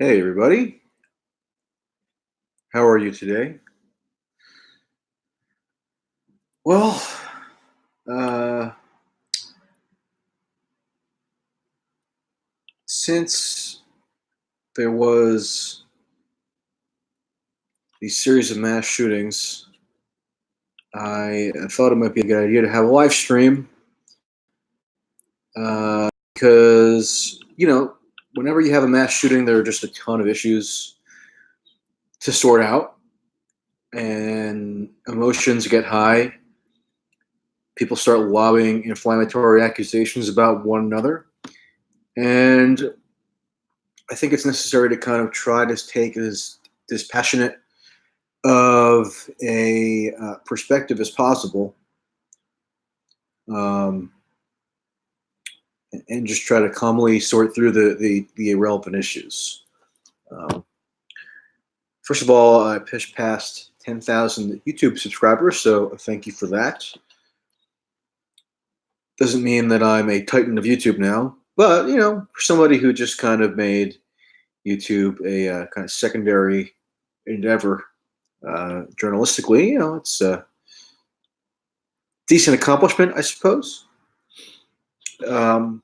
Hey, everybody. How are you today? Well, uh, since there was these series of mass shootings, I thought it might be a good idea to have a live stream because, whenever you have a mass shooting, there are just a ton of issues to sort out, and emotions get high. People start lobbing inflammatory accusations about one another. And I think it's necessary to kind of try to take as dispassionate of a perspective as possible, um, and just try to calmly sort through the irrelevant issues. Um, First of all, I pushed past 10,000 YouTube subscribers, so thank you for that. Doesn't mean that I'm a titan of YouTube now, but for somebody who just kind of made YouTube a kind of secondary endeavor journalistically, it's a decent accomplishment, I suppose. Um,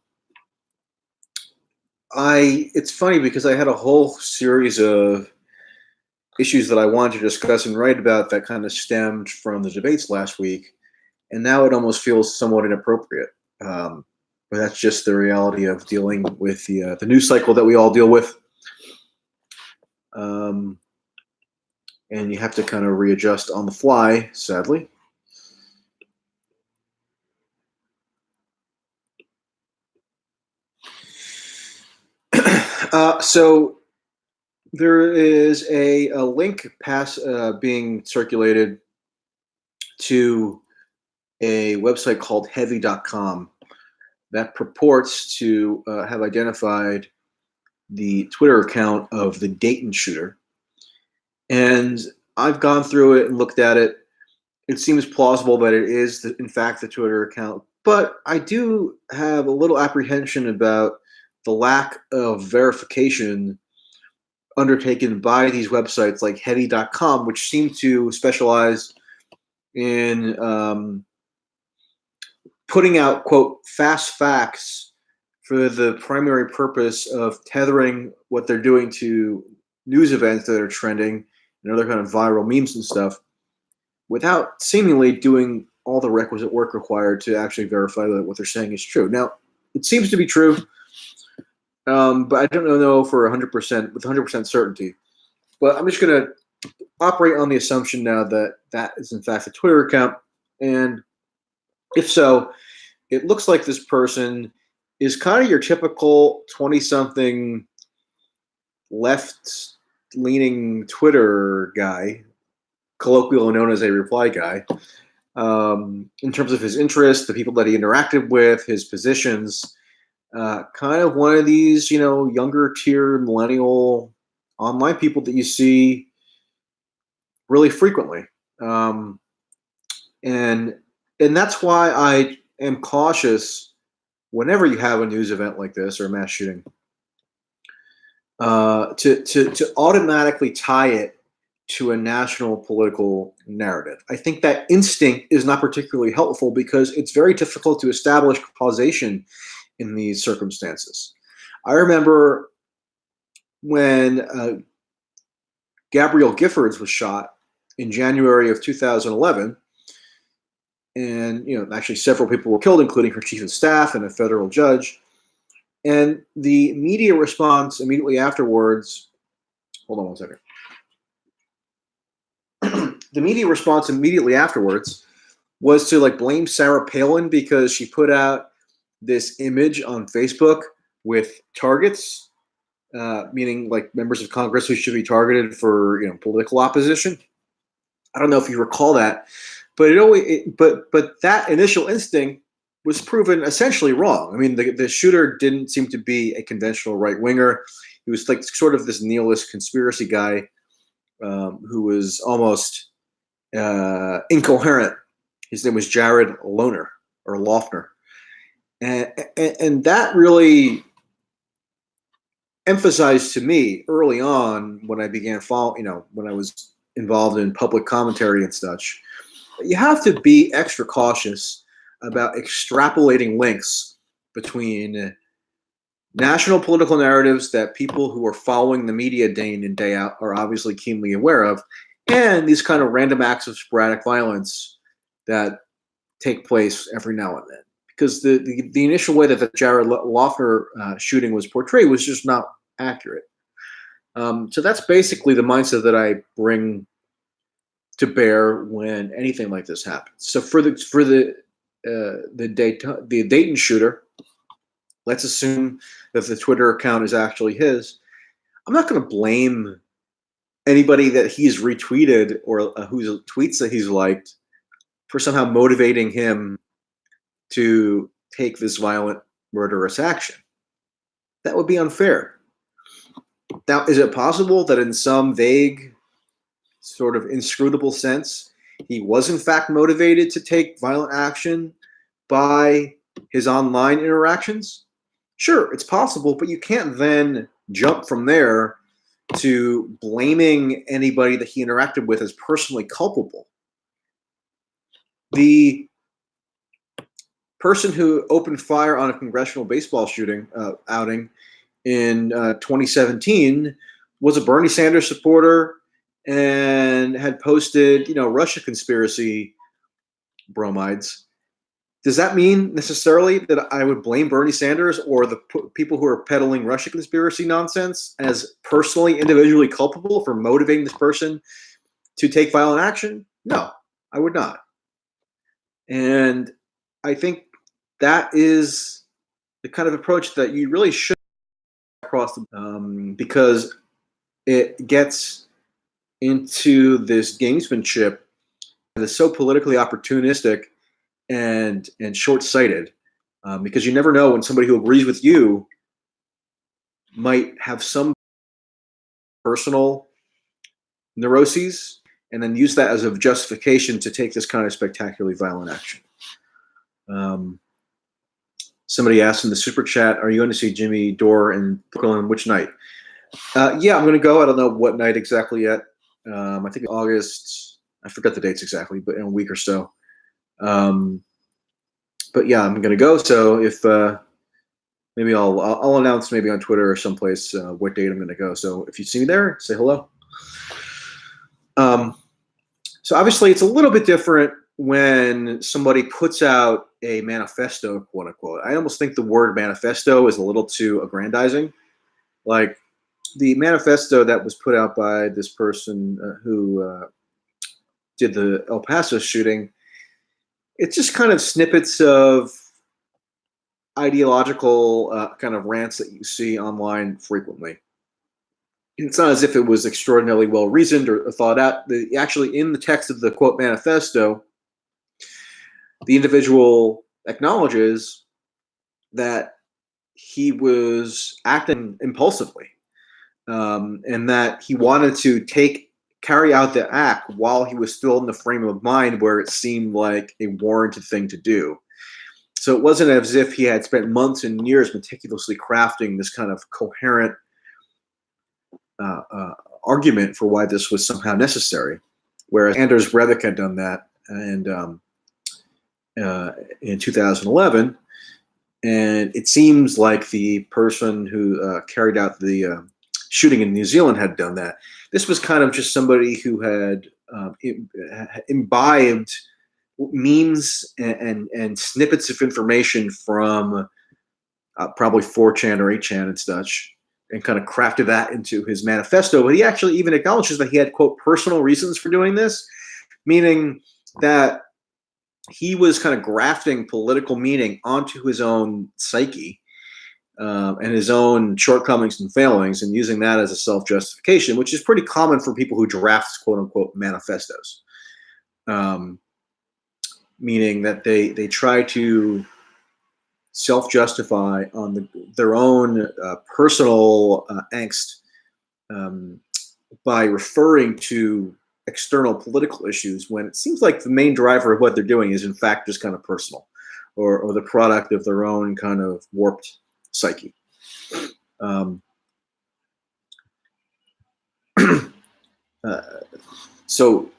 it's funny because I had a whole series of issues that I wanted to discuss and write about that kind of stemmed from the debates last week, and now it almost feels somewhat inappropriate. But that's just the reality of dealing with the news cycle that we all deal with, um, and you have to kind of readjust on the fly, sadly. So there is a link being circulated to a website called heavy.com that purports to have identified the Twitter account of the Dayton shooter. And I've gone through it and looked at it. It seems plausible that it is, in fact, the Twitter account. But I do have a little apprehension about the lack of verification undertaken by these websites like heavy.com, which seem to specialize in putting out, quote, fast facts for the primary purpose of tethering what they're doing to news events that are trending and other kind of viral memes and stuff without seemingly doing all the requisite work required to actually verify that what they're saying is true. Now, it seems to be true, but I don't know for 100% with 100% certainty. But I'm just going to operate on the assumption now that that is in fact a Twitter account, and if so, it looks like this person is kind of your typical 20-something left-leaning Twitter guy, colloquially known as a reply guy, in terms of his interests, the people that he interacted with, his positions. Kind of one of these, younger tier millennial online people that you see really frequently, and that's why I am cautious whenever you have a news event like this or a mass shooting, to automatically tie it to a national political narrative. I think that instinct is not particularly helpful because it's very difficult to establish causation in these circumstances. I remember when Gabrielle Giffords was shot in January of 2011, and actually several people were killed, including her chief of staff and a federal judge. And the media response immediately afterwards, hold on one second. The media response immediately afterwards was to blame Sarah Palin because she put out this image on Facebook with targets, meaning members of Congress who should be targeted for political opposition. I don't know if you recall that, but but that initial instinct was proven essentially wrong. I mean, the shooter didn't seem to be a conventional right winger. He was sort of this nihilist conspiracy guy who was almost incoherent. His name was Jared Lohner or Loeffner, and that really emphasized to me early on when I began when I was involved in public commentary and such. You have to be extra cautious about extrapolating links between national political narratives that people who are following the media day in and day out are obviously keenly aware of, and these kind of random acts of sporadic violence that take place every now and then. Because the initial way that the Jared Loughner shooting was portrayed was just not accurate. So that's basically the mindset that I bring to bear when anything like this happens. So for the Dayton shooter, let's assume that the Twitter account is actually his. I'm not going to blame anybody that he's retweeted or whose tweets that he's liked for somehow motivating him to take this violent, murderous action. That would be unfair. Now, is it possible that in some vague, sort of inscrutable sense, he was in fact motivated to take violent action by his online interactions? Sure, it's possible, but you can't then jump from there to blaming anybody that he interacted with as personally culpable. The person who opened fire on a congressional baseball outing in 2017 was a Bernie Sanders supporter and had posted, Russia conspiracy bromides. Does that mean necessarily that I would blame Bernie Sanders or the people who are peddling Russia conspiracy nonsense as personally, individually culpable for motivating this person to take violent action? No, I would not. And I think that is the kind of approach that you really should across because it gets into this gamesmanship that is so politically opportunistic and short-sighted, because you never know when somebody who agrees with you might have some personal neuroses and then use that as a justification to take this kind of spectacularly violent action. Somebody asked in the super chat, are you going to see Jimmy Dore in Brooklyn? Which night? Yeah, I'm going to go. I don't know what night exactly yet. I think August. I forgot the dates exactly, but in a week or so. But yeah, I'm going to go. So if maybe I'll announce maybe on Twitter or someplace what date I'm going to go. So if you see me there, say hello. So obviously it's a little bit different when somebody puts out a manifesto, quote unquote. I almost think the word manifesto is a little too aggrandizing. Like the manifesto that was put out by this person who did the El Paso shooting, it's just kind of snippets of ideological kind of rants that you see online frequently. It's not as if it was extraordinarily well reasoned or thought out. Actually, in the text of the quote manifesto, the individual acknowledges that he was acting impulsively, and that he wanted to carry out the act while he was still in the frame of mind where it seemed like a warranted thing to do. So it wasn't as if he had spent months and years meticulously crafting this kind of coherent argument for why this was somehow necessary, whereas Anders Breivik had done that and in 2011, and it seems like the person who carried out the shooting in New Zealand had done that. This was kind of just somebody who had imbibed memes and snippets of information from probably 4chan or 8chan and such, and kind of crafted that into his manifesto. But he actually even acknowledges that he had, quote, personal reasons for doing this, meaning that he was kind of grafting political meaning onto his own psyche and his own shortcomings and failings, and using that as a self-justification, which is pretty common for people who draft, quote unquote, manifestos. Meaning that they try to self-justify on their own personal angst by referring to external political issues, when it seems like the main driver of what they're doing is in fact just kind of personal, or the product of their own kind of warped psyche. uh, so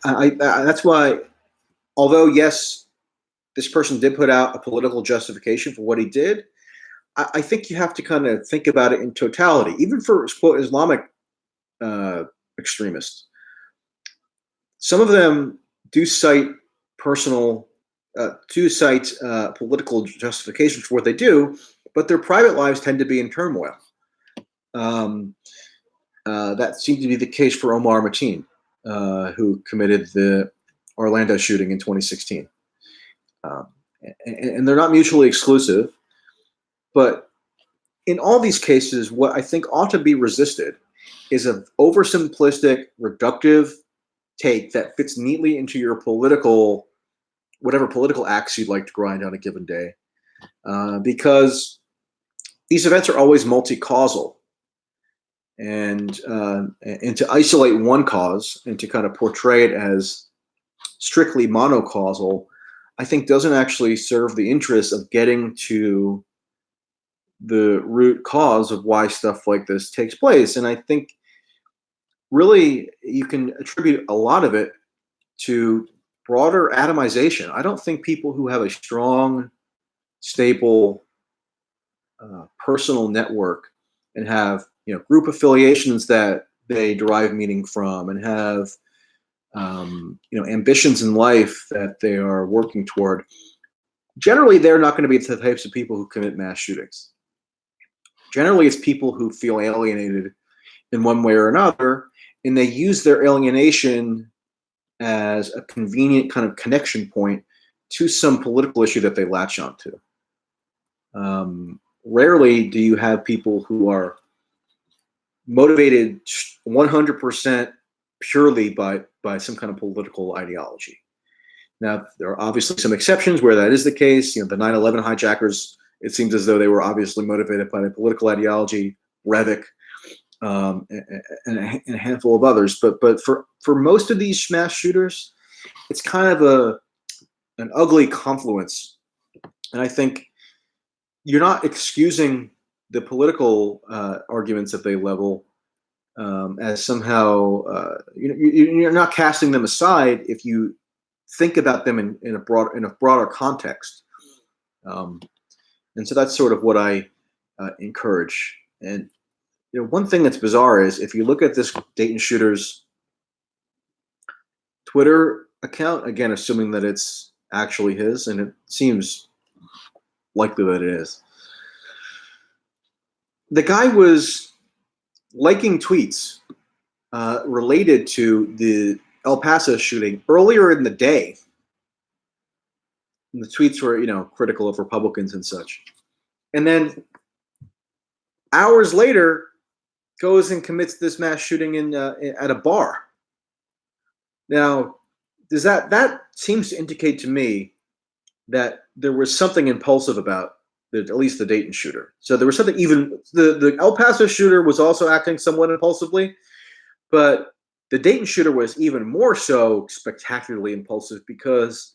that's why, although yes, this person did put out a political justification for what he did, I think you have to kind of think about it in totality, even for quote Islamic uh, extremists. Some of them do cite personal, political justifications for what they do, but their private lives tend to be in turmoil. Um, that seemed to be the case for Omar Mateen, who committed the Orlando shooting in 2016. Um, and they're not mutually exclusive, but in all these cases, what I think ought to be resisted is an oversimplistic, reductive take that fits neatly into your whatever political axe you'd like to grind on a given day, because these events are always multi-causal, and to isolate one cause and to kind of portray it as strictly monocausal, I think doesn't actually serve the interest of getting to the root cause of why stuff like this takes place. And I think really you can attribute a lot of it to broader atomization. I don't think people who have a strong, stable personal network and have group affiliations that they derive meaning from and have ambitions in life that they are working toward, generally they're not going to be the types of people who commit mass shootings. Generally it's people who feel alienated in one way or another, and they use their alienation as a convenient kind of connection point to some political issue that they latch onto. Rarely do you have people who are motivated 100% purely by some kind of political ideology. Now, there are obviously some exceptions where that is the case. The 9/11 hijackers, it seems as though they were obviously motivated by the political ideology, Breivik, and a handful of others. But for most of these mass shooters, it's kind of an ugly confluence. And I think you're not excusing the political arguments that they level as somehow, you're not casting them aside if you think about them in a broader context. And so that's sort of what I encourage. And one thing that's bizarre is if you look at this Dayton shooter's Twitter account, again, assuming that it's actually his, and it seems likely that it is, the guy was liking tweets related to the El Paso shooting earlier in the day. And the tweets were, critical of Republicans and such. And then hours later, goes and commits this mass shooting at a bar. Now, that seems to indicate to me that there was something impulsive about at least the Dayton shooter. So there was something, even the El Paso shooter was also acting somewhat impulsively, but the Dayton shooter was even more so spectacularly impulsive because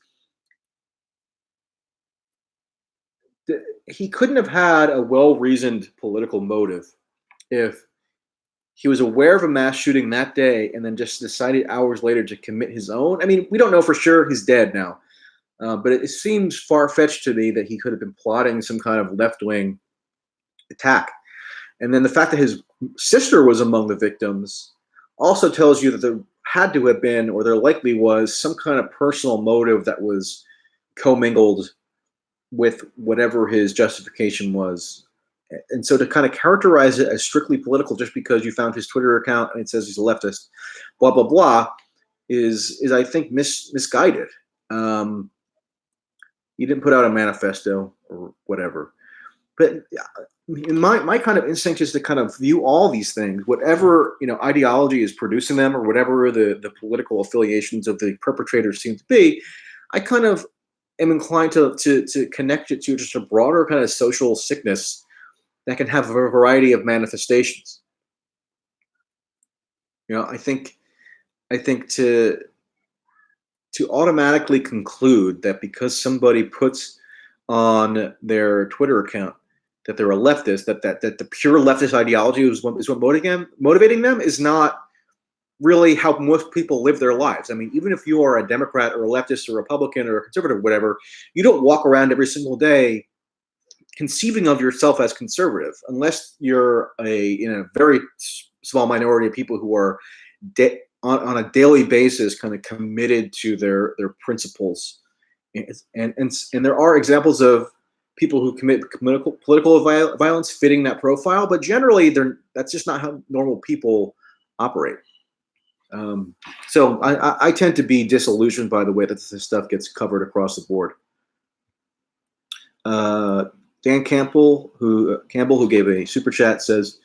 he couldn't have had a well-reasoned political motive if he was aware of a mass shooting that day and then just decided hours later to commit his own. I mean, we don't know for sure. He's dead now. But it seems far-fetched to me that he could have been plotting some kind of left-wing attack. And then the fact that his sister was among the victims also tells you that there had to have been, or there likely was, some kind of personal motive that was commingled with whatever his justification was. And so to kind of characterize it as strictly political just because you found his Twitter account and it says he's a leftist, blah, blah, blah, is I think, misguided. He didn't put out a manifesto or whatever. But my kind of instinct is to kind of view all these things, whatever ideology is producing them or whatever the political affiliations of the perpetrators seem to be. I kind of am inclined to connect it to just a broader kind of social sickness that can have a variety of manifestations. I think to automatically conclude that because somebody puts on their Twitter account that they're a leftist, that the pure leftist ideology is what motivating them is not really how most people live their lives. I mean, even if you are a Democrat or a leftist or a Republican or a conservative, or whatever, you don't walk around every single day conceiving of yourself as conservative, unless you're a very small minority of people who are on a daily basis kind of committed to their principles. And there are examples of people who commit political violence fitting that profile, but generally that's just not how normal people operate. So I tend to be disillusioned by the way that this stuff gets covered across the board. Dan Campbell, who gave a super chat, says,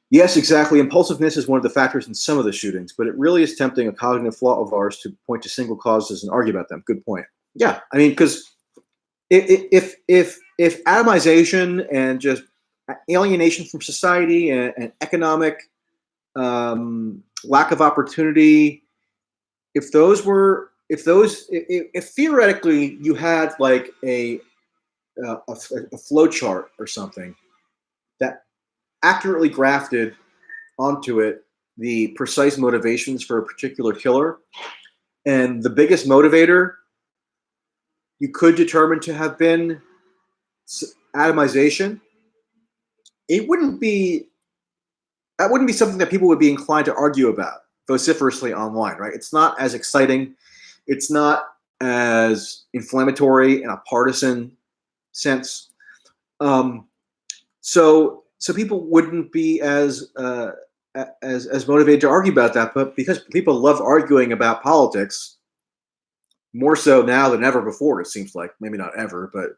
yes, exactly. Impulsiveness is one of the factors in some of the shootings, but it really is tempting a cognitive flaw of ours to point to single causes and argue about them. Good point. Yeah, I mean, because if atomization and just alienation from society and economic lack of opportunity, if theoretically you had like a flow chart or something that accurately grafted onto it the precise motivations for a particular killer, and the biggest motivator you could determine to have been atomization, that wouldn't be something that people would be inclined to argue about vociferously online, right? It's not as exciting. It's not as inflammatory in a partisan sense. So people wouldn't be as motivated to argue about that. But because people love arguing about politics, more so now than ever before, it seems like. Maybe not ever, but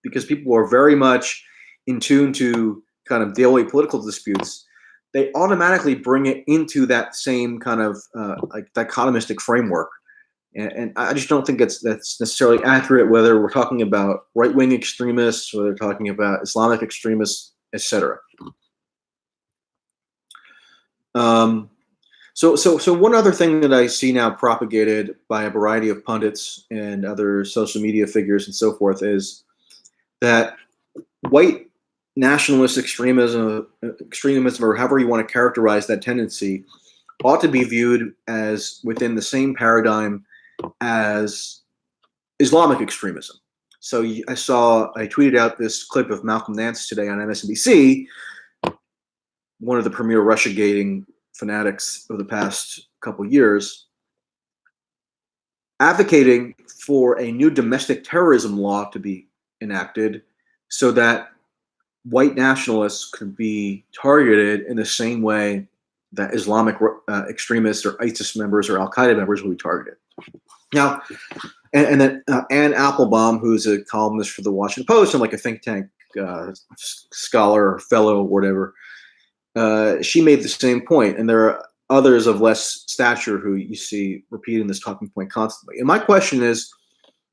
because people are very much in tune to kind of daily political disputes, they automatically bring it into that same kind of like dichotomistic framework. And I just don't think that's necessarily accurate, whether we're talking about right-wing extremists, whether we're talking about Islamic extremists, etc. So one other thing that I see now propagated by a variety of pundits and other social media figures and so forth is that white nationalist extremism, or however you want to characterize that tendency, ought to be viewed as within the same paradigm as Islamic extremism. So I tweeted out this clip of Malcolm Nance today on MSNBC, one of the premier Russiagating fanatics of the past couple years, advocating for a new domestic terrorism law to be enacted so that white nationalists could be targeted in the same way that Islamic extremists or ISIS members or Al-Qaeda members will be targeted. Now, and then Ann Applebaum, who's a columnist for the Washington Post and like a think tank scholar or fellow or whatever, she made the same point. And there are others of less stature who you see repeating this talking point constantly. And my question is,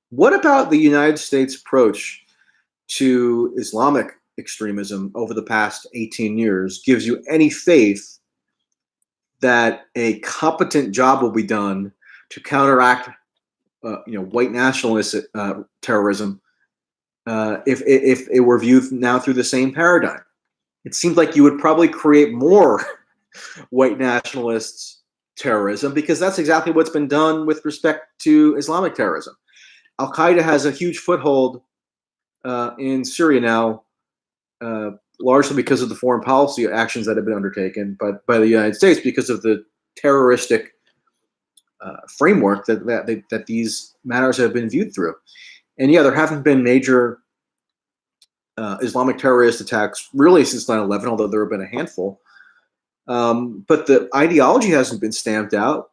what about the United States approach to Islamic extremism over the past 18 years gives you any faith that a competent job will be done to counteract white nationalist terrorism if it were viewed now through the same paradigm? It seems like you would probably create more white nationalist terrorism, because that's exactly what's been done with respect to Islamic terrorism. Al-Qaeda has a huge foothold in Syria now, largely because of the foreign policy actions that have been undertaken by the United States, because of the terroristic framework that these matters have been viewed through. And yeah, there haven't been major Islamic terrorist attacks really since 9/11, although there have been a handful. But the ideology hasn't been stamped out.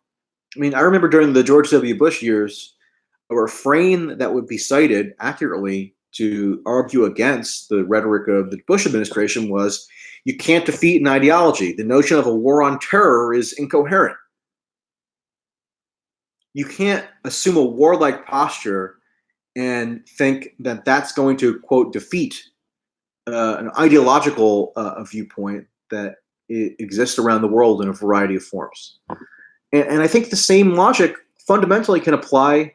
I mean, I remember during the George W. Bush years, a refrain that would be cited accurately to argue against the rhetoric of the Bush administration was, you can't defeat an ideology. The notion of a war on terror is incoherent. You can't assume a warlike posture and think that that's going to, quote, defeat an ideological viewpoint that exists around the world in a variety of forms. And I think the same logic fundamentally can apply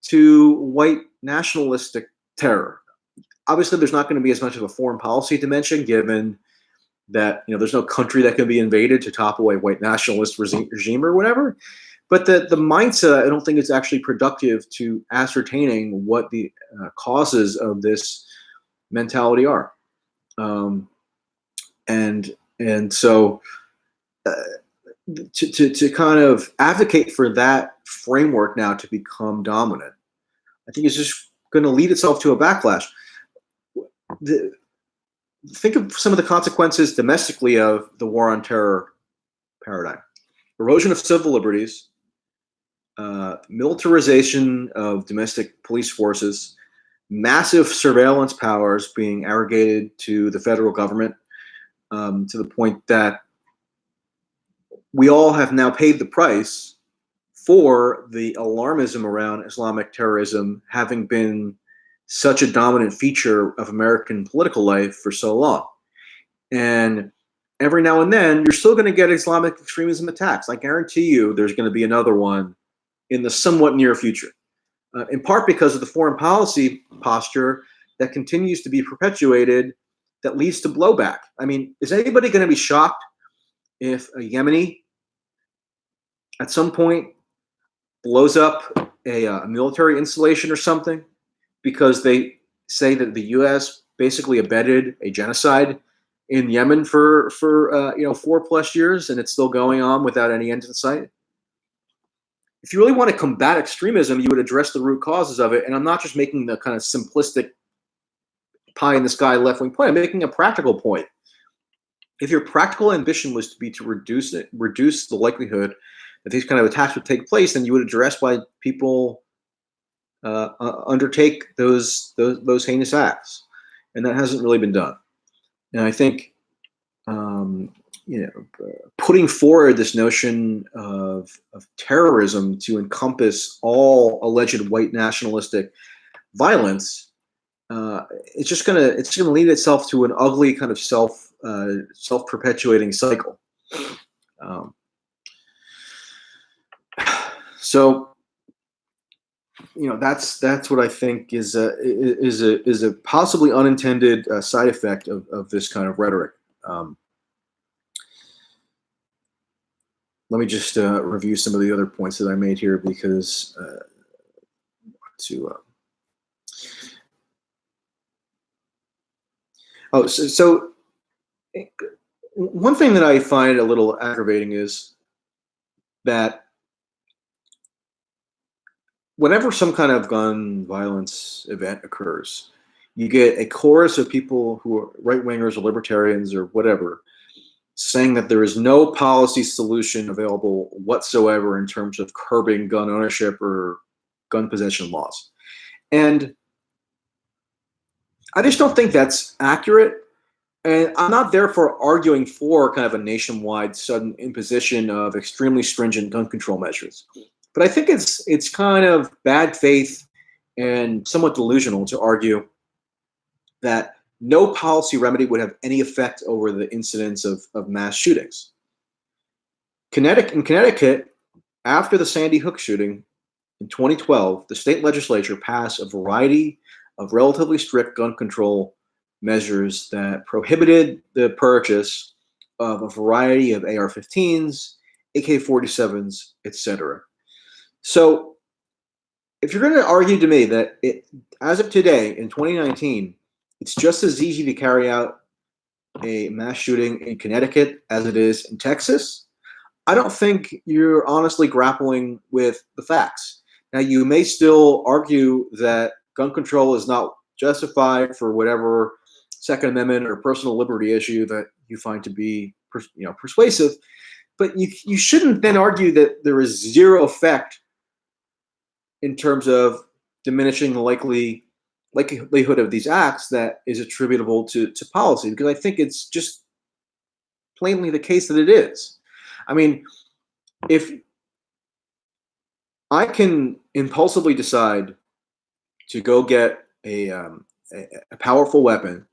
to white nationalistic terror. Obviously, there's not going to be as much of a foreign policy dimension, given that there's no country that can be invaded to topple a white nationalist regime or whatever. But the mindset, I don't think it's actually productive to ascertaining what the causes of this mentality are, and so to kind of advocate for that framework now to become dominant, I think it's just going to lead itself to a backlash. Think of some of the consequences domestically of the war on terror paradigm: erosion of civil liberties, militarization of domestic police forces, massive surveillance powers being arrogated to the federal government, to the point that we all have now paid the price for the alarmism around Islamic terrorism having been such a dominant feature of American political life for so long. And every now and then, you're still going to get Islamic extremism attacks. I guarantee you there's going to be another one in the somewhat near future, in part because of the foreign policy posture that continues to be perpetuated that leads to blowback. I mean, is anybody going to be shocked if a Yemeni at some point blows up a military installation or something because they say that the U.S. basically abetted a genocide in Yemen for 4+ years, and it's still going on without any end in sight? If you really want to combat extremism, you would address the root causes of it. And I'm not just making the kind of simplistic pie in the sky left-wing point. I'm making a practical point. If your practical ambition was to reduce the likelihood that these kind of attacks would take place, then you would address why people undertake those heinous acts, and that hasn't really been done. And I think putting forward this notion of terrorism to encompass all alleged white nationalistic violence, it's gonna lead itself to an ugly kind of self-perpetuating cycle. So that's what I think is a possibly unintended side effect of this kind of rhetoric. Let me just review some of the other points that I made here, because so one thing that I find a little aggravating is that whenever some kind of gun violence event occurs, you get a chorus of people who are right-wingers or libertarians or whatever, saying that there is no policy solution available whatsoever in terms of curbing gun ownership or gun possession laws. And I just don't think that's accurate. And I'm not therefore arguing for kind of a nationwide sudden imposition of extremely stringent gun control measures. But I think it's kind of bad faith and somewhat delusional to argue that no policy remedy would have any effect over the incidence of mass shootings. In Connecticut, after the Sandy Hook shooting in 2012, the state legislature passed a variety of relatively strict gun control measures that prohibited the purchase of a variety of AR-15s, AK-47s, etc. So if you're going to argue to me that as of today, in 2019, it's just as easy to carry out a mass shooting in Connecticut as it is in Texas, I don't think you're honestly grappling with the facts. Now, you may still argue that gun control is not justified for whatever Second Amendment or personal liberty issue that you find to be persuasive, but you shouldn't then argue that there is zero effect in terms of diminishing the likelihood of these acts that is attributable to policy, because I think it's just plainly the case that it is. I mean, if I can impulsively decide to go get a powerful weapon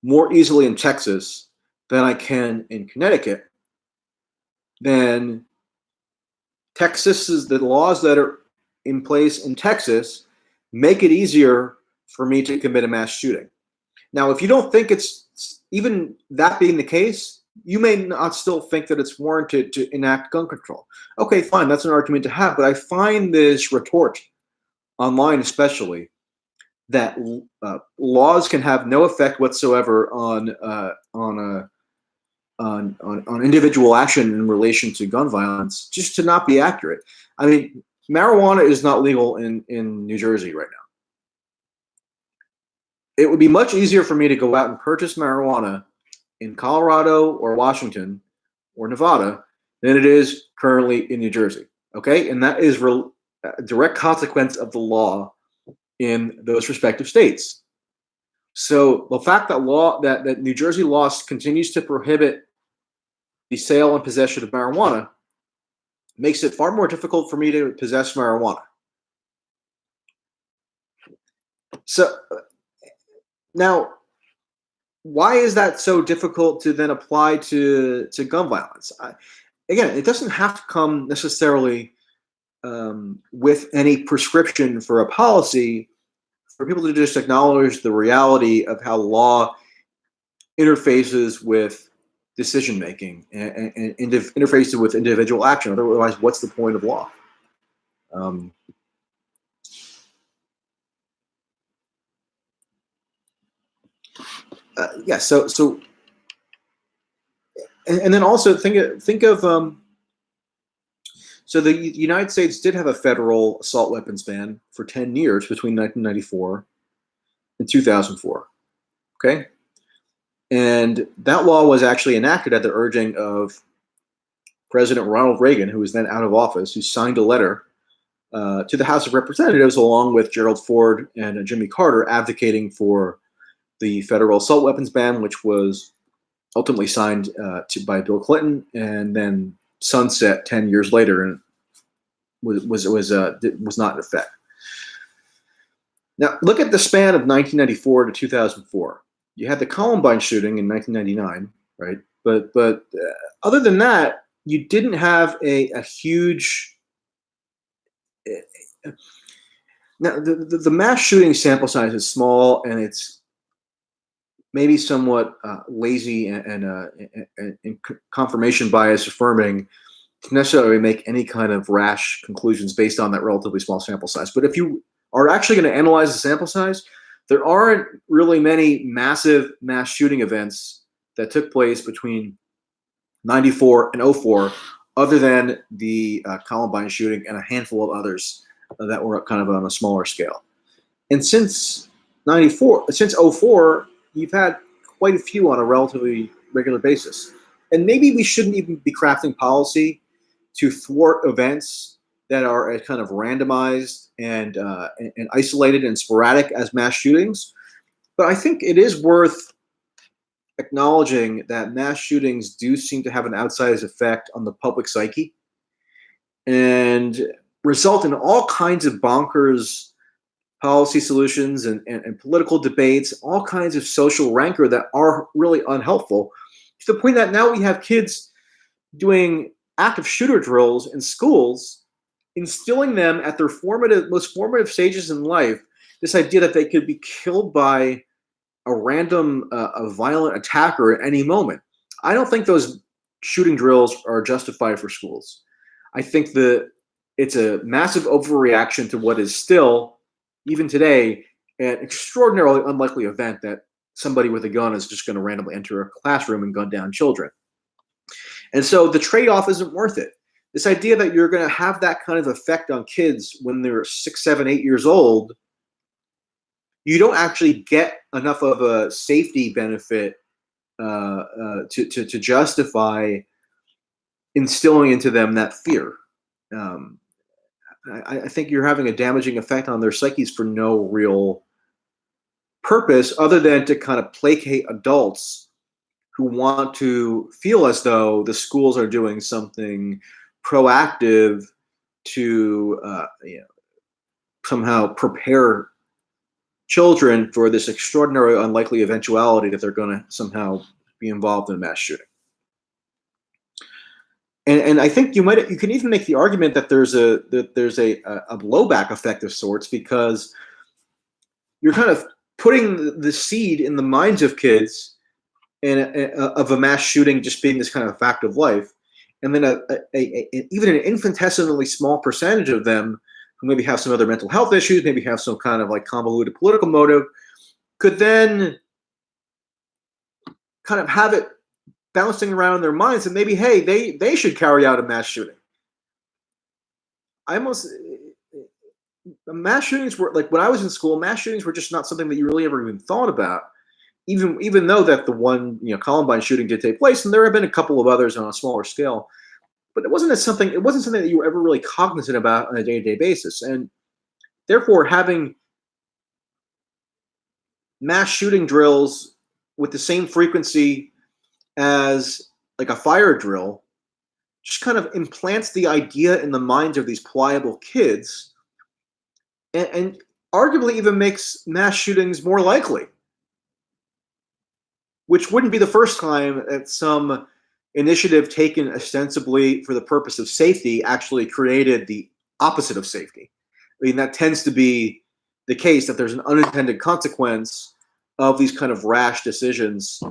more easily in Texas than I can in Connecticut, then the laws that are in place in Texas make it easier for me to commit a mass shooting. Now, if you don't think it's even that being the case, you may not still think that it's warranted to enact gun control. Okay, fine, that's an argument to have, but I find this retort online, especially, that laws can have no effect whatsoever on individual action in relation to gun violence, just to not be accurate. I mean, marijuana is not legal in New Jersey right now. It would be much easier for me to go out and purchase marijuana in Colorado or Washington or Nevada than it is currently in New Jersey. Okay, and that is a direct consequence of the law in those respective states. So the fact that New Jersey law continues to prohibit the sale and possession of marijuana makes it far more difficult for me to possess marijuana. So now, why is that so difficult to then apply to gun violence? Again, it doesn't have to come necessarily with any prescription for a policy, for people to just acknowledge the reality of how law interfaces with decision making and interfaces with individual action. Otherwise, what's the point of law? Yeah. So, and then also think of. So the United States did have a federal assault weapons ban for 10 years between 1994 and 2004. Okay. And that law was actually enacted at the urging of President Ronald Reagan, who was then out of office, who signed a letter to the House of Representatives, along with Gerald Ford and Jimmy Carter, advocating for the federal assault weapons ban, which was ultimately signed by Bill Clinton and then sunset 10 years later, and was not in effect. Now, look at the span of 1994 to 2004. You had the Columbine shooting in 1999, right? But other than that, you didn't have a huge. Now, the mass shooting sample size is small, and it's maybe somewhat lazy and confirmation bias affirming to necessarily make any kind of rash conclusions based on that relatively small sample size. But if you are actually going to analyze the sample size, there aren't really many massive mass shooting events that took place between 94 and 04, other than the Columbine shooting and a handful of others that were kind of on a smaller scale. And since 04, you've had quite a few on a relatively regular basis. And maybe we shouldn't even be crafting policy to thwart events that are kind of randomized and isolated and sporadic as mass shootings. But I think it is worth acknowledging that mass shootings do seem to have an outsized effect on the public psyche and result in all kinds of bonkers policy solutions and political debates, all kinds of social rancor that are really unhelpful, to the point that now we have kids doing active shooter drills in schools, instilling them at their most formative stages in life, this idea that they could be killed by a random a violent attacker at any moment. I don't think those shooting drills are justified for schools. I think that it's a massive overreaction to what is still, even today, an extraordinarily unlikely event that somebody with a gun is just going to randomly enter a classroom and gun down children. And so the trade-off isn't worth it. This idea that you're going to have that kind of effect on kids when they're 6, 7, 8 years old, you don't actually get enough of a safety benefit to justify instilling into them that fear. I think you're having a damaging effect on their psyches for no real purpose other than to kind of placate adults who want to feel as though the schools are doing something proactive to somehow prepare children for this extraordinary unlikely eventuality that they're going to somehow be involved in a mass shooting. And I think you can even make the argument that there's a blowback effect of sorts, because you're kind of putting the seed in the minds of kids of a mass shooting just being this kind of fact of life, and then even an infinitesimally small percentage of them who maybe have some other mental health issues, maybe have some kind of like convoluted political motive, could then kind of have it bouncing around in their minds, and maybe, hey, they should carry out a mass shooting. Mass shootings were, like when I was in school, mass shootings were just not something that you really ever even thought about. Even though that the one, Columbine shooting did take place, and there have been a couple of others on a smaller scale, but it wasn't something that you were ever really cognizant about on a day-to-day basis. And therefore, having mass shooting drills with the same frequency as like a fire drill just kind of implants the idea in the minds of these pliable kids, and arguably even makes mass shootings more likely, which wouldn't be the first time that some initiative taken ostensibly for the purpose of safety actually created the opposite of safety. I mean, that tends to be the case, that there's an unintended consequence of these kind of rash decisions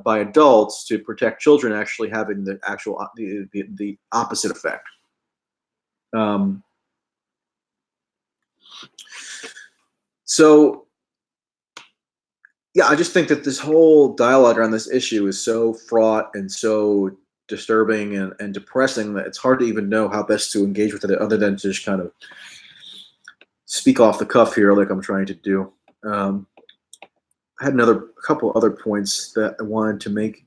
by adults to protect children actually having the actual the opposite effect. So yeah, I just think that this whole dialogue around this issue is so fraught and so disturbing and depressing that it's hard to even know how best to engage with it, other than to just kind of speak off the cuff here like I'm trying to do. I had a couple other points that I wanted to make.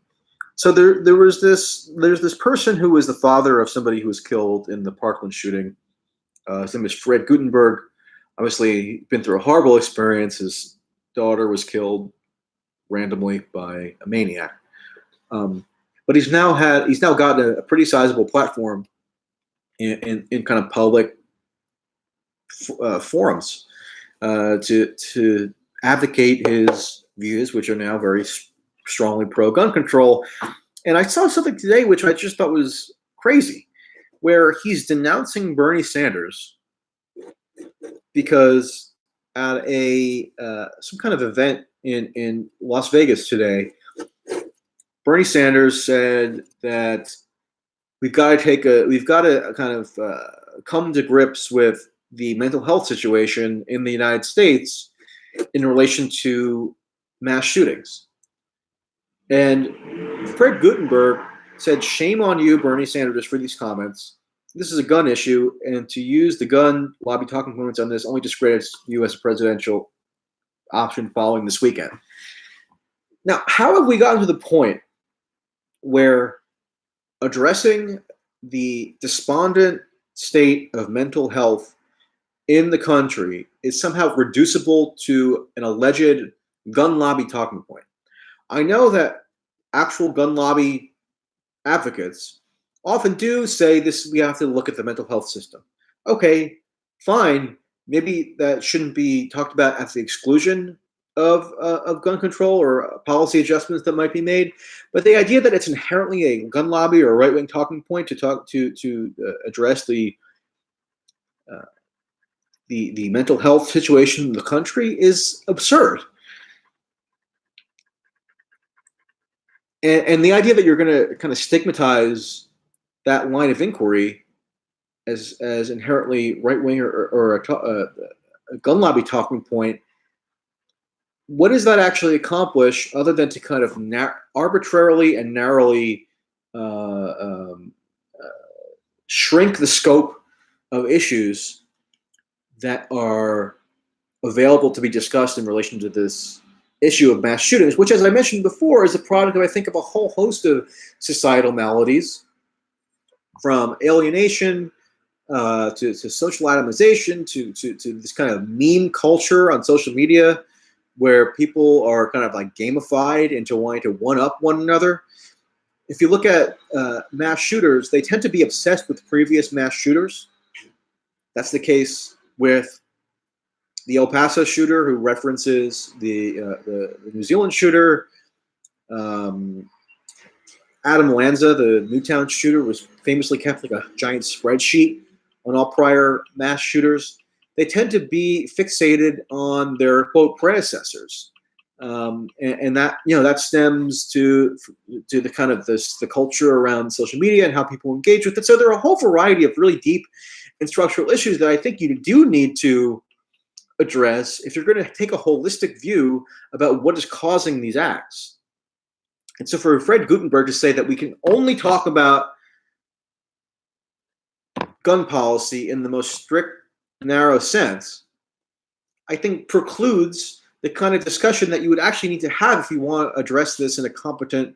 So there's this person who was the father of somebody who was killed in the Parkland shooting. His name is Fred Gutenberg. Obviously, been through a horrible experience. His daughter was killed randomly by a maniac. But he's now gotten a pretty sizable platform in kind of public forums to advocate his views, which are now very strongly pro-gun control. And I saw something today which I just thought was crazy, where he's denouncing Bernie Sanders because at some kind of event in Las Vegas today, Bernie Sanders said that we've got to kind of come to grips with the mental health situation in the United States in relation to mass shootings. And Fred Gutenberg said, "Shame on you, Bernie Sanders, for these comments. This is a gun issue, and to use the gun lobby talking points on this only discredits you as a presidential option following this weekend." Now, how have we gotten to the point where addressing the despondent state of mental health in the country is somehow reducible to an alleged gun lobby talking point? I know that actual gun lobby advocates often do say this: we have to look at the mental health system. Okay, fine. Maybe that shouldn't be talked about at the exclusion of gun control or policy adjustments that might be made. But the idea that it's inherently a gun lobby or a right-wing talking point to address the mental health situation in the country is absurd. And the idea that you're going to kind of stigmatize that line of inquiry as inherently right-wing or a gun lobby talking point, what does that actually accomplish other than to kind of arbitrarily and narrowly shrink the scope of issues that are available to be discussed in relation to this issue of mass shootings, which, as I mentioned before, is a product of, I think, of a whole host of societal maladies, from alienation to social atomization to this kind of meme culture on social media, where people are kind of like gamified into wanting to one-up one another. If you look at mass shooters, they tend to be obsessed with previous mass shooters. That's the case with the El Paso shooter, who references the New Zealand shooter. Adam Lanza, the Newtown shooter, was famously kept like a giant spreadsheet on all prior mass shooters. they tend to be fixated on their quote predecessors, and that that stems to the kind of the culture around social media and how people engage with it. So there are a whole variety of really deep and structural issues that I think you do need to address if you're going to take a holistic view about what is causing these acts. And so for Fred Gutenberg to say that we can only talk about gun policy in the most strict, narrow sense, I think precludes the kind of discussion that you would actually need to have if you want to address this in a competent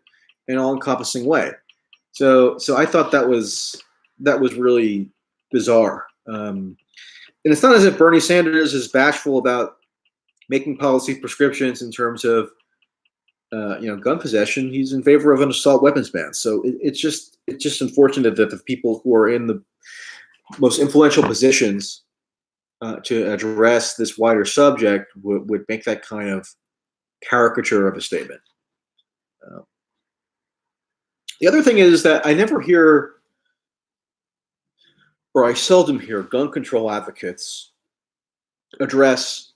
and all-encompassing way. So I thought that was really bizarre. And it's not as if Bernie Sanders is bashful about making policy prescriptions in terms of gun possession. He's in favor of an assault weapons ban. So it's just unfortunate that the people who are in the most influential positions to address this wider subject would make that kind of caricature of a statement. The other thing is that I never hear, or I seldom hear, gun control advocates address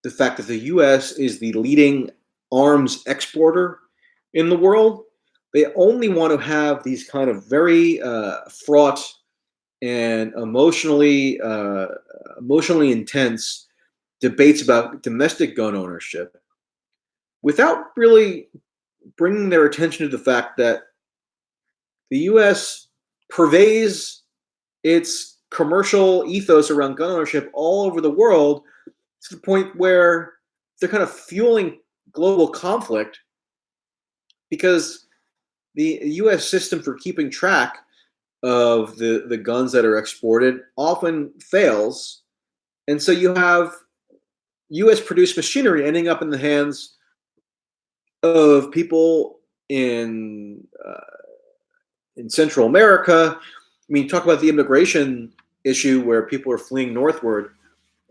the fact that the U.S. is the leading arms exporter in the world. They only want to have these kind of very fraught and emotionally intense debates about domestic gun ownership without really bringing their attention to the fact that the U.S. purveys its commercial ethos around gun ownership all over the world to the point where they're kind of fueling global conflict because the U.S. system for keeping track of the guns that are exported often fails. And so you have U.S. produced machinery ending up in the hands of people in Central America. I mean, talk about the immigration issue where people are fleeing northward.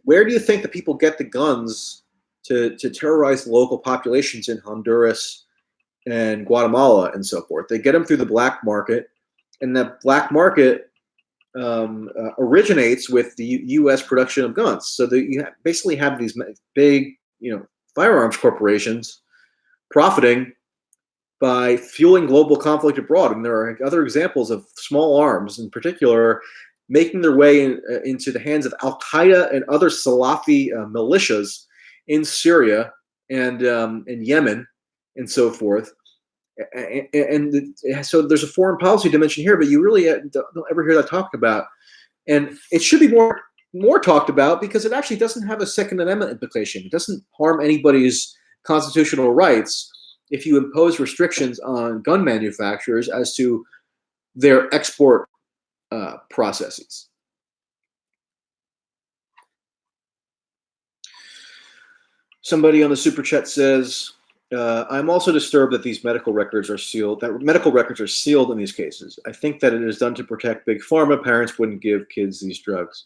Where do you think the people get the guns to terrorize the local populations in Honduras and Guatemala and so forth? They get them through the black market, and that black market originates with the U.S. production of guns. So that you basically have these big, firearms corporations profiting by fueling global conflict abroad. And there are other examples of small arms, in particular, making their way into the hands of Al Qaeda and other Salafi militias in Syria and Yemen and so forth. So there's a foreign policy dimension here, but you really don't ever hear that talked about. And it should be more talked about because it actually doesn't have a Second Amendment implication. It doesn't harm anybody's constitutional rights if you impose restrictions on gun manufacturers as to their export processes. Somebody on the super chat says, I'm also disturbed that these medical records are sealed, in these cases. I think that it is done to protect big pharma. Parents wouldn't give kids these drugs.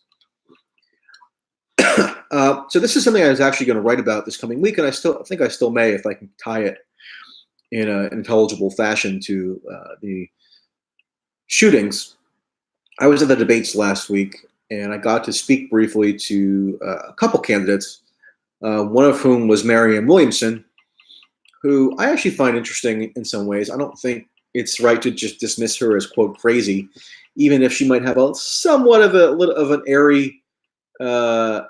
So this is something I was actually going to write about this coming week, and I think I still may if I can tie it in an intelligible fashion to the shootings. I was at the debates last week, and I got to speak briefly to a couple candidates, one of whom was Marianne Williamson, who I actually find interesting in some ways. I don't think it's right to just dismiss her as, quote, crazy, even if she might have a somewhat of an airy, there's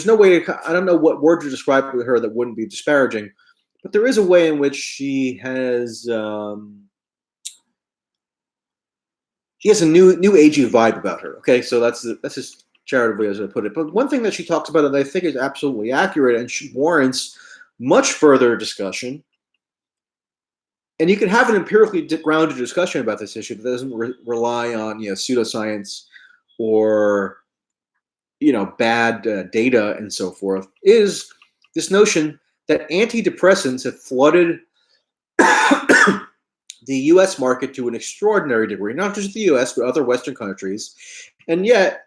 no way to, I don't know what word to describe her that wouldn't be disparaging, but there is a way in which she has a new agey vibe about her. Okay, so that's just charitably as I put it. But one thing that she talks about that I think is absolutely accurate and warrants much further discussion, and you can have an empirically grounded discussion about this issue that doesn't rely on pseudoscience or bad data and so forth, is this notion that antidepressants have flooded the U.S. market to an extraordinary degree, not just the U.S., but other Western countries. And yet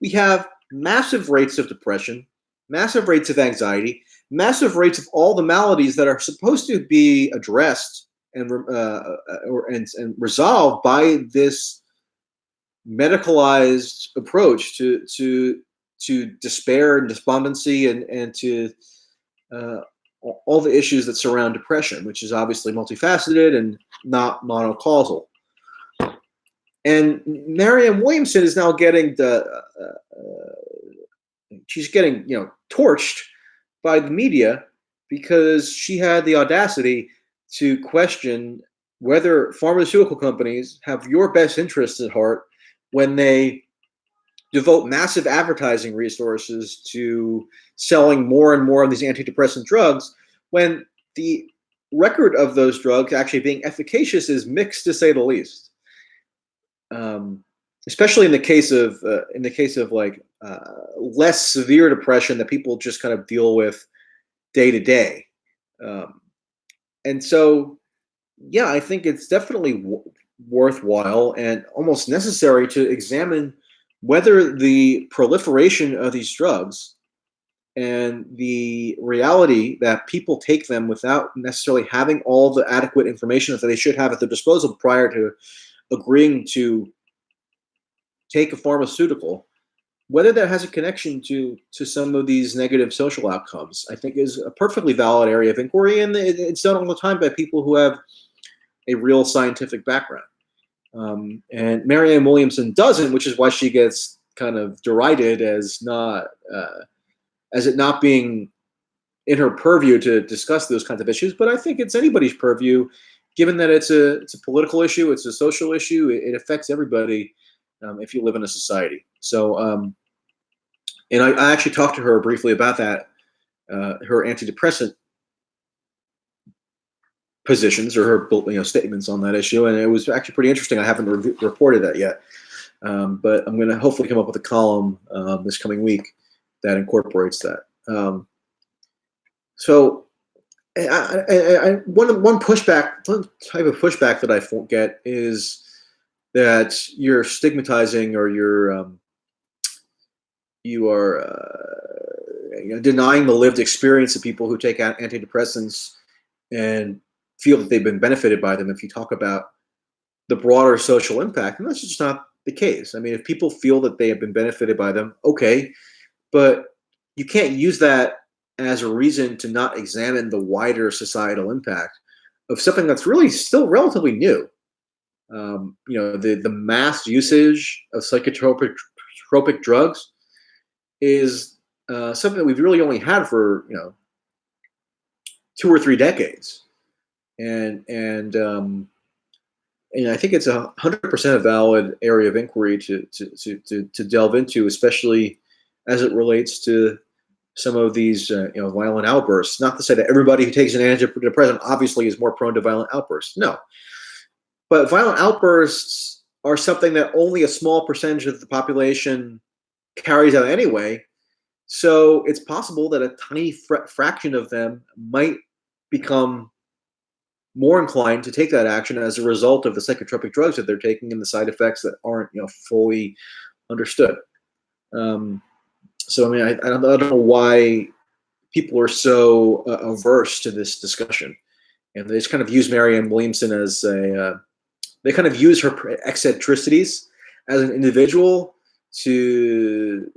we have massive rates of depression, massive rates of anxiety, massive rates of all the maladies that are supposed to be addressed and resolved by this medicalized approach to despair and despondency and to uh, all the issues that surround depression, which is obviously multifaceted and not monocausal. And Marianne Williamson is now getting she's getting torched by the media because she had the audacity to question whether pharmaceutical companies have your best interests at heart when they devote massive advertising resources to selling more and more of these antidepressant drugs, when the record of those drugs actually being efficacious is mixed, to say the least. Especially in the case of like less severe depression that people just kind of deal with day to day. And so, yeah, I think it's definitely worthwhile and almost necessary to examine whether the proliferation of these drugs and the reality that people take them without necessarily having all the adequate information that they should have at their disposal prior to agreeing to take a pharmaceutical, whether that has a connection to some of these negative social outcomes, I think is a perfectly valid area of inquiry, and it's done all the time by people who have a real scientific background. And Marianne Williamson doesn't, which is why she gets kind of derided as it not being in her purview to discuss those kinds of issues. But I think it's anybody's purview, given that it's a political issue, it's a social issue, it affects everybody if you live in a society. So, and I actually talked to her briefly about that, her antidepressant positions or her statements on that issue, and it was actually pretty interesting. I haven't reported that yet, but I'm going to hopefully come up with a column this coming week that incorporates that. So, one type of pushback that I get is that you're stigmatizing or you are denying the lived experience of people who take antidepressants and feel that they've been benefited by them if you talk about the broader social impact. And that's just not the case. I mean, if people feel that they have been benefited by them, okay, but you can't use that as a reason to not examine the wider societal impact of something that's really still relatively new. The mass usage of psychotropic drugs is something that we've really only had for 2 or 3 decades, and I think it's 100% a valid area of inquiry to delve into, especially as it relates to some of these violent outbursts. Not to say that everybody who takes an antidepressant obviously is more prone to violent outbursts. No, but violent outbursts are something that only a small percentage of the population carries out anyway. So it's possible that a tiny fraction of them might become more inclined to take that action as a result of the psychotropic drugs that they're taking and the side effects that aren't fully understood. So I mean, I don't know why people are so averse to this discussion, and they just kind of use Marianne Williamson as they kind of use her eccentricities as an individual to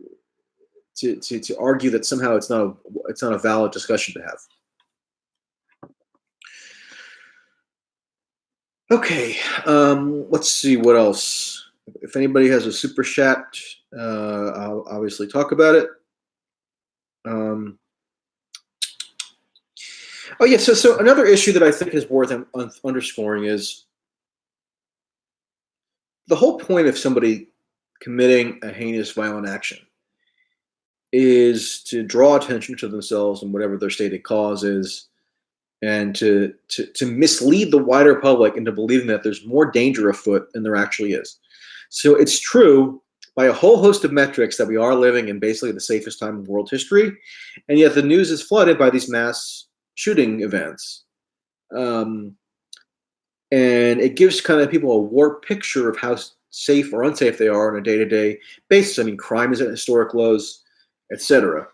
argue that somehow it's not a valid discussion to have. Okay, let's see what else. If anybody has a super chat, I'll obviously talk about it. Oh yeah, so another issue that I think is worth underscoring is the whole point of somebody committing a heinous violent action is to draw attention to themselves and whatever their stated cause is, and to mislead the wider public into believing that there's more danger afoot than there actually is. So it's true by a whole host of metrics that we are living in basically the safest time in world history, and yet the news is flooded by these mass shooting events. And it gives kind of people a warped picture of how safe or unsafe they are on a day-to-day basis. I mean, crime is at historic lows, etc.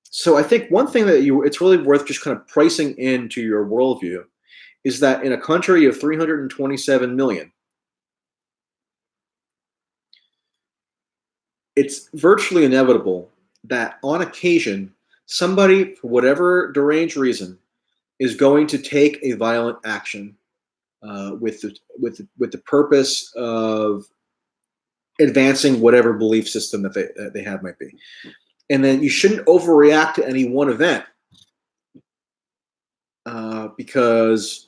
So I think one thing that it's really worth just kind of pricing into your worldview is that in a country of 327 million, it's virtually inevitable that on occasion, somebody, for whatever deranged reason, is going to take a violent action with the purpose of advancing whatever belief system that they have might be. And then you shouldn't overreact to any one event because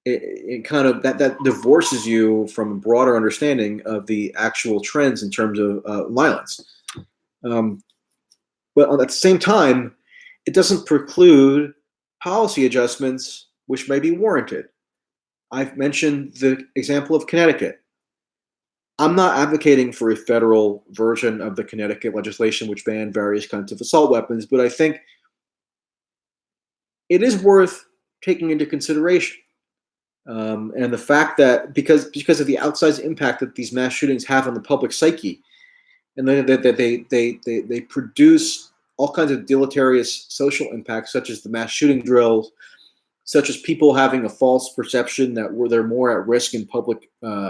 it kind of that divorces you from a broader understanding of the actual trends in terms of violence. But at the same time, it doesn't preclude policy adjustments which may be warranted. I've mentioned the example of Connecticut. I'm not advocating for a federal version of the Connecticut legislation which banned various kinds of assault weapons, but I think it is worth taking into consideration. And the fact that because of the outsized impact that these mass shootings have on the public psyche, and that they produce all kinds of deleterious social impacts, such as the mass shooting drills, such as people having a false perception that they're more at risk in public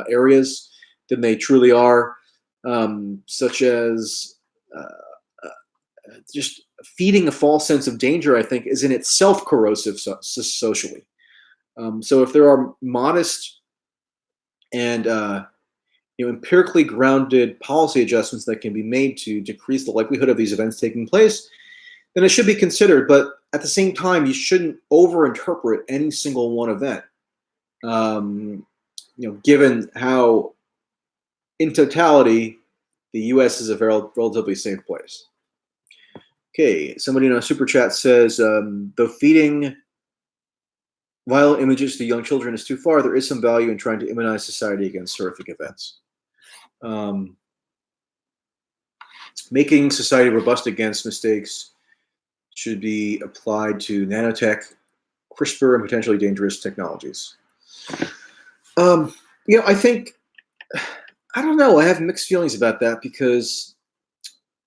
areas than they truly are, such as just feeding a false sense of danger, I think, is in itself corrosive socially. So if there are modest and empirically grounded policy adjustments that can be made to decrease the likelihood of these events taking place, then it should be considered. But at the same time, you shouldn't overinterpret any single one event. Given how, in totality, the U.S. is a relatively safe place. Okay, somebody in our super chat says, though feeding violent images to young children is too far, there is some value in trying to immunize society against horrific events. Making society robust against mistakes should be applied to nanotech, CRISPR, and potentially dangerous technologies. I think, I don't know, I have mixed feelings about that because,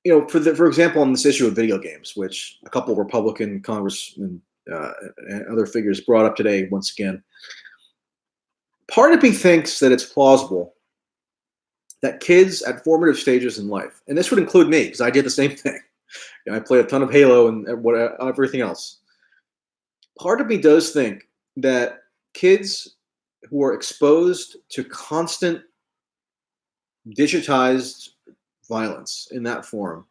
for example, on this issue of video games, which a couple of Republican congressmen and other figures brought up today once again, part of me thinks that it's plausible that kids at formative stages in life, and this would include me because I did the same thing. I played a ton of Halo and everything else. Part of me does think that kids who are exposed to constant digitized violence in that form,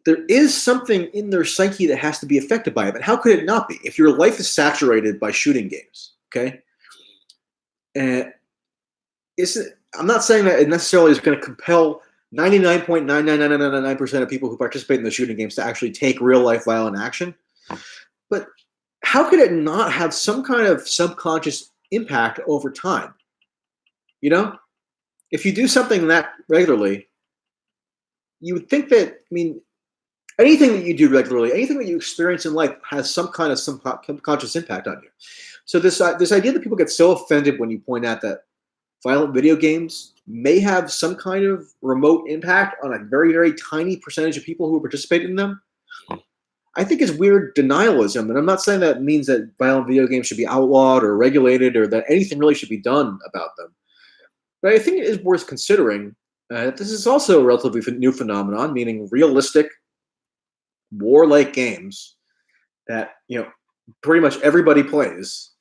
there is something in their psyche that has to be affected by it. But how could it not be? If your life is saturated by shooting games, okay? And I'm not saying that it necessarily is going to compel 99.99999% of people who participate in the shooting games to actually take real life violent action. But how could it not have some kind of subconscious impact over time? If you do something that regularly, you would think that, anything that you do regularly, anything that you experience in life has some kind of subconscious impact on you. So this idea that people get so offended when you point out that violent video games may have some kind of remote impact on a very, very tiny percentage of people who participate in them, I think is weird denialism. And I'm not saying that means that violent video games should be outlawed or regulated or that anything really should be done about them. But I think it is worth considering that this is also a relatively new phenomenon, meaning realistic, warlike games that, pretty much everybody plays.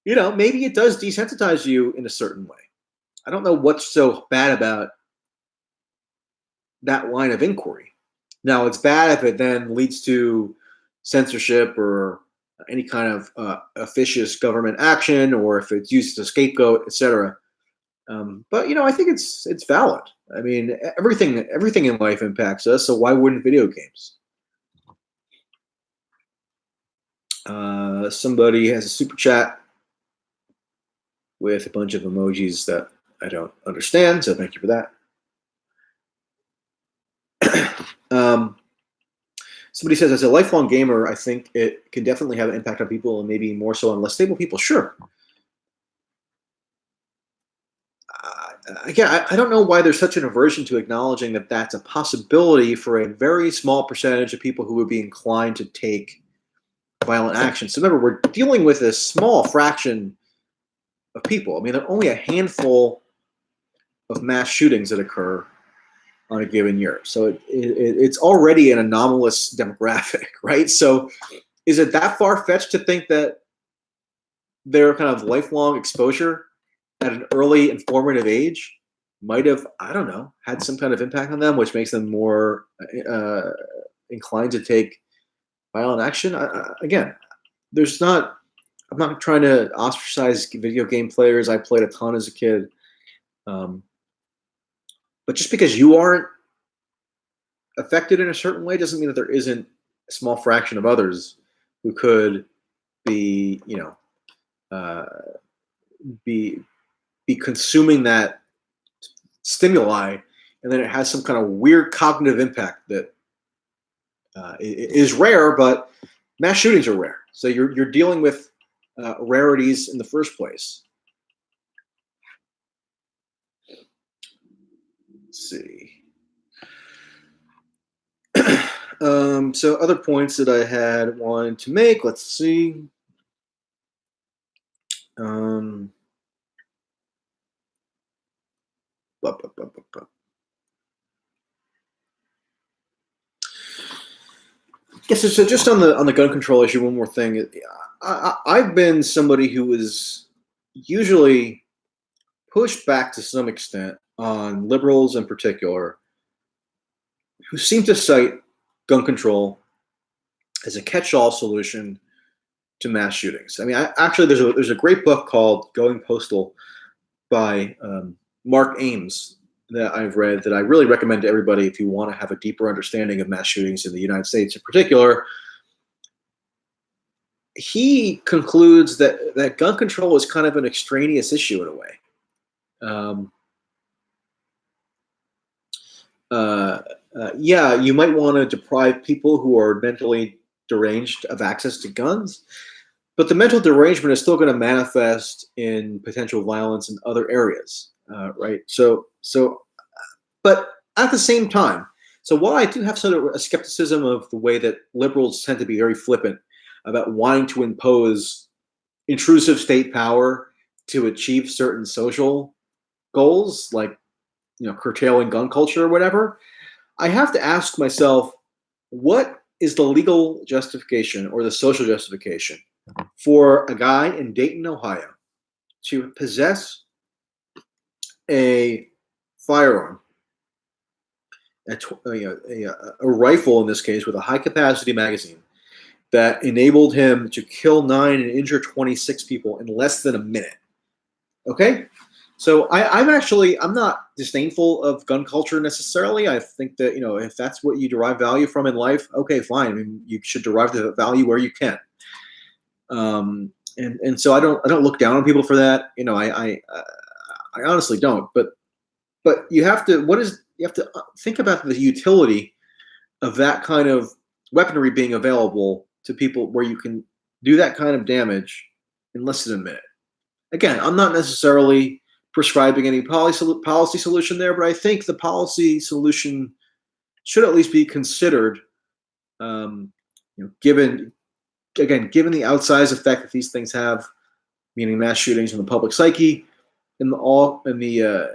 Maybe it does desensitize you in a certain way. I don't know what's so bad about that line of inquiry. Now, it's bad if it then leads to censorship or any kind of officious government action, or if it's used as a scapegoat, etc. But I think it's valid. Everything in life impacts us, so why wouldn't video games? Somebody has a super chat with a bunch of emojis that I don't understand, so thank you for that. Somebody says, as a lifelong gamer, I think it can definitely have an impact on people, and maybe more so on less stable people. Sure. Again, I don't know why there's such an aversion to acknowledging that that's a possibility for a very small percentage of people who would be inclined to take violent action. So remember, we're dealing with a small fraction of people. There are only a handful of mass shootings that occur on a given year. So it's already an anomalous demographic, right? So is it that far-fetched to think that their kind of lifelong exposure at an early informative age might have, I don't know, had some kind of impact on them, which makes them more inclined to take violent action? Again, there's not. I'm not trying to ostracize video game players. I played a ton as a kid, but just because you aren't affected in a certain way doesn't mean that there isn't a small fraction of others who could be, be consuming that stimuli, and then it has some kind of weird cognitive impact that is rare, but mass shootings are rare. So you're dealing with rarities in the first place. Let's see. So other points that I had wanted to make. Let's see. Blah, blah, blah, blah, blah. Yes, so just on the gun control issue, one more thing. I've been somebody who was usually pushed back to some extent on liberals in particular, who seem to cite gun control as a catch-all solution to mass shootings. I mean, actually, there's a great book called Going Postal by Mark Ames that I've read that I really recommend to everybody if you want to have a deeper understanding of mass shootings in the United States in particular. He concludes that gun control is kind of an extraneous issue in a way. Yeah, you might want to deprive people who are mentally deranged of access to guns, but the mental derangement is still going to manifest in potential violence in other areas, right? But at the same time, so while I do have sort of a skepticism of the way that liberals tend to be very flippant about wanting to impose intrusive state power to achieve certain social goals, like curtailing gun culture or whatever, I have to ask myself, what is the legal justification or the social justification for a guy in Dayton, Ohio, to possess a firearm, a rifle in this case with a high capacity magazine that enabled him to kill 9 and injure 26 people in less than a minute? Okay, so I'm not disdainful of gun culture necessarily. I think that if that's what you derive value from in life, okay, fine. I mean, you should derive the value where you can. And so I don't look down on people for that. I honestly don't. But you have to think about the utility of that kind of weaponry being available to people where you can do that kind of damage in less than a minute. Again, I'm not necessarily prescribing any policy solution there, but I think the policy solution should at least be considered, given the outsized effect that these things have, meaning mass shootings in the public psyche, and all the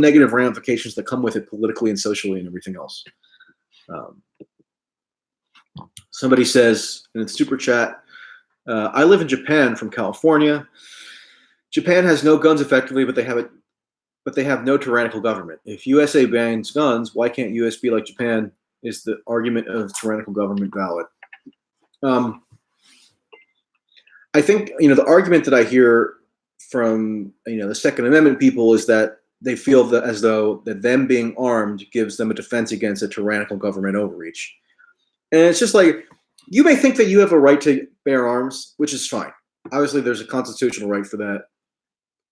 negative ramifications that come with it politically and socially and everything else. Somebody says in the super chat, I live in Japan from California. Japan has no guns effectively, but they have no tyrannical government. If USA bans guns, why can't US be like Japan? Is the argument of tyrannical government valid? I think the argument that I hear from the Second Amendment people is that they feel that as though that them being armed gives them a defense against a tyrannical government overreach. And it's just like, you may think that you have a right to bear arms, which is fine. Obviously, there's a constitutional right for that.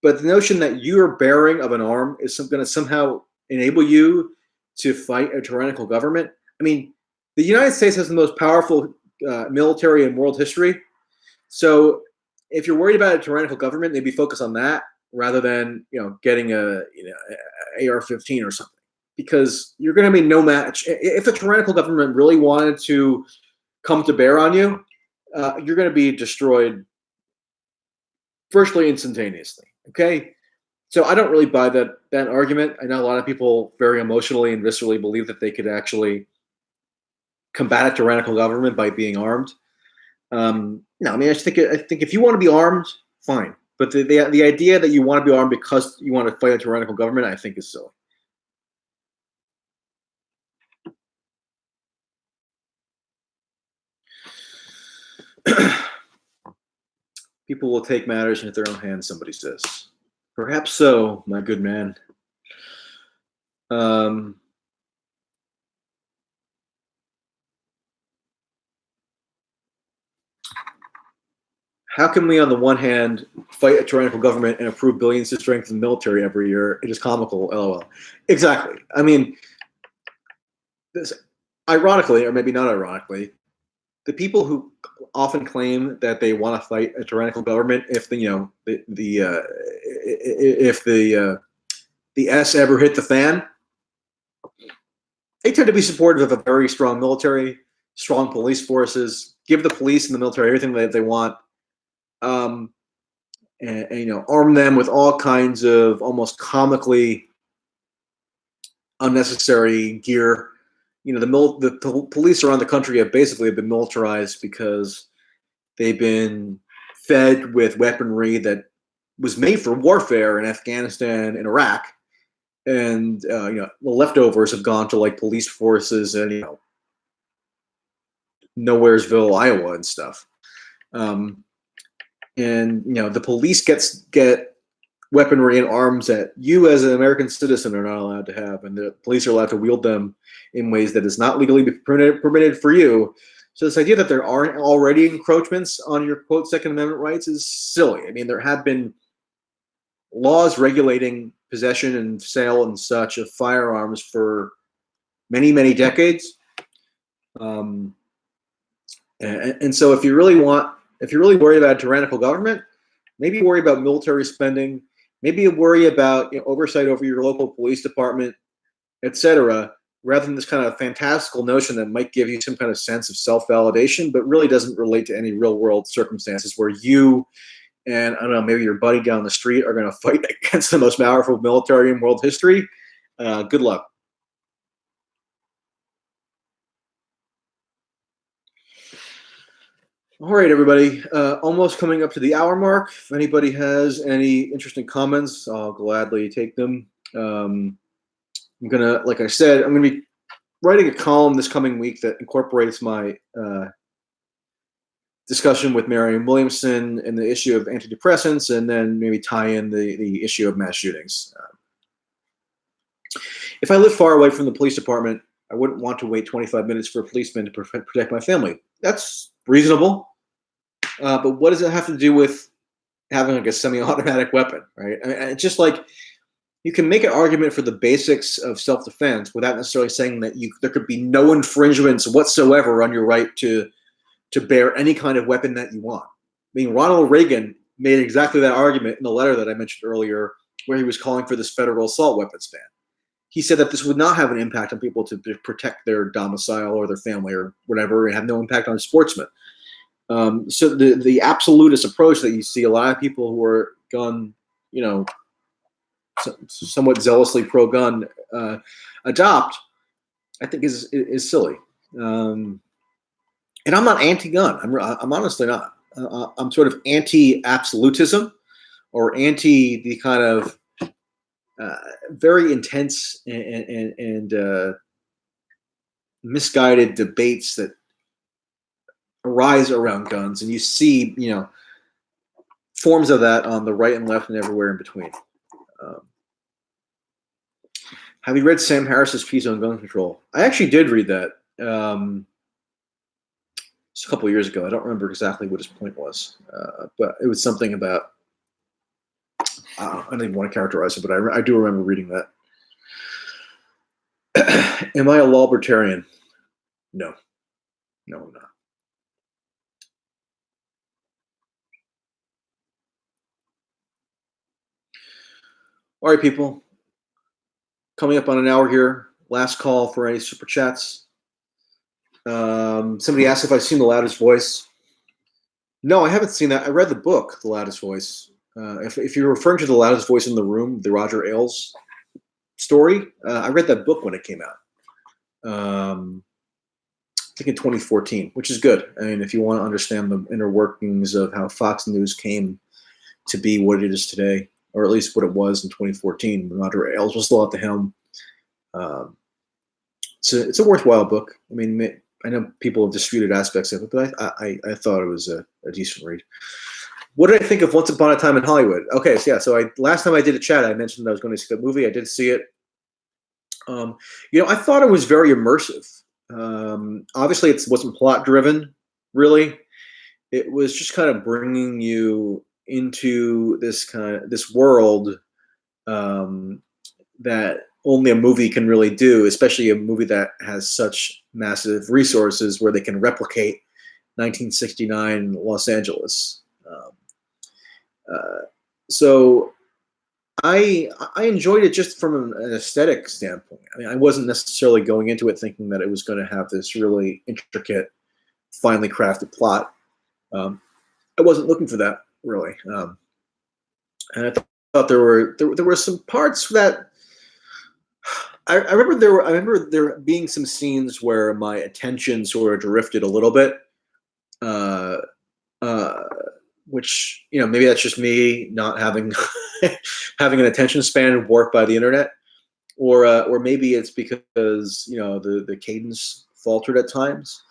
But the notion that your bearing of an arm is going to somehow enable you to fight a tyrannical government. I mean, the United States has the most powerful military in world history. So if you're worried about a tyrannical government, maybe focus on that rather than getting a AR-15 or something, because you're going to be no match. If a tyrannical government really wanted to come to bear on you, you're going to be destroyed virtually instantaneously. Okay, So I don't really buy that argument. I know a lot of people very emotionally and viscerally believe that they could actually combat a tyrannical government by being armed. No, I mean, I think if you want to be armed, fine. But the idea that you want to be armed because you want to fight a tyrannical government, I think, is silly. People will take matters into their own hands, somebody says. Perhaps so, my good man. How can we, on the one hand, fight a tyrannical government and approve billions to strengthen the military every year? It is comical, lol. Exactly. I mean, ironically, or maybe not ironically, the people who often claim that they want to fight a tyrannical government, if the S ever hit the fan, they tend to be supportive of a very strong military, strong police forces, give the police and the military everything that they want, and arm them with all kinds of almost comically unnecessary gear. The police around the country have basically been militarized because they've been fed with weaponry that was made for warfare in Afghanistan and Iraq, and the leftovers have gone to like police forces and Nowheresville, Iowa, and stuff. And the police get weaponry and arms that you as an American citizen are not allowed to have, and the police are allowed to wield them in ways that is not legally permitted for you. So this idea that there aren't already encroachments on your quote Second Amendment rights is silly. I mean, there have been laws regulating possession and sale and such of firearms for many, many decades. And so if you're really worried about a tyrannical government, maybe worry about military spending, maybe worry about oversight over your local police department, etc., rather than this kind of fantastical notion that might give you some kind of sense of self-validation, but really doesn't relate to any real-world circumstances where you and, I don't know, maybe your buddy down the street are going to fight against the most powerful military in world history. Good luck. All right, everybody. Almost coming up to the hour mark. If anybody has any interesting comments, I'll gladly take them. Like I said, I'm gonna be writing a column this coming week that incorporates my discussion with Marianne Williamson and the issue of antidepressants, and then maybe tie in the issue of mass shootings. If I live far away from the police department, I wouldn't want to wait 25 minutes for a policeman to protect my family. That's reasonable. But what does it have to do with having like a semi-automatic weapon, right? I mean, it's just like you can make an argument for the basics of self-defense without necessarily saying that there could be no infringements whatsoever on your right to bear any kind of weapon that you want. I mean, Ronald Reagan made exactly that argument in the letter that I mentioned earlier, where he was calling for this federal assault weapons ban. He said that this would not have an impact on people to protect their domicile or their family or whatever, and have no impact on sportsmen. So the absolutist approach that you see a lot of people who are gun, somewhat zealously pro-gun adopt, I think is silly. And I'm not anti-gun. I'm honestly not. I'm sort of anti-absolutism, or anti the kind of very intense and misguided debates that arise around guns, and you see, forms of that on the right and left and everywhere in between. Have you read Sam Harris's piece on gun control? I actually did read that. Just a couple of years ago. I don't remember exactly what his point was, but it was something about. I don't even want to characterize it, but I do remember reading that. Am I a libertarian? No, I'm not. All right, people. Coming up on an hour here. Last call for any super chats. Somebody asked if I've seen The Loudest Voice. No, I haven't seen that. I read the book, The Loudest Voice. If you're referring to The Loudest Voice in the Room, the Roger Ailes story, I read that book when it came out. I think in 2014, which is good. I mean, if you want to understand the inner workings of how Fox News came to be what it is today, or at least what it was in 2014, when Roger Ailes was still at the helm. It's a worthwhile book. I mean, I know people have disputed aspects of it, but I thought it was a decent read. What did I think of Once Upon a Time in Hollywood? Okay, so yeah, so last time I did a chat, I mentioned that I was going to see the movie. I did see it. I thought it was very immersive. Obviously, it wasn't plot driven, really. It was just kind of bringing you into this world that only a movie can really do, especially a movie that has such massive resources where they can replicate 1969 Los Angeles. So I enjoyed it just from an aesthetic standpoint. I mean, I wasn't necessarily going into it thinking that it was going to have this really intricate, finely crafted plot. I wasn't looking for that really, and I thought there were some parts that I remember there being some scenes where my attention sort of drifted a little bit, uh, uh, which maybe that's just me not having having an attention span warped by the internet, or maybe it's because the cadence faltered at times.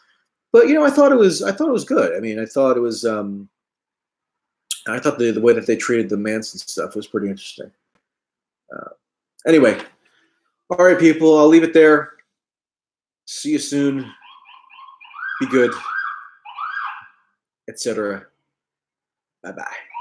But I thought it was good. I mean, I thought it was. I thought the way that they treated the Manson stuff was pretty interesting. Anyway, all right, people, I'll leave it there. See you soon. Be good, etc. Bye bye.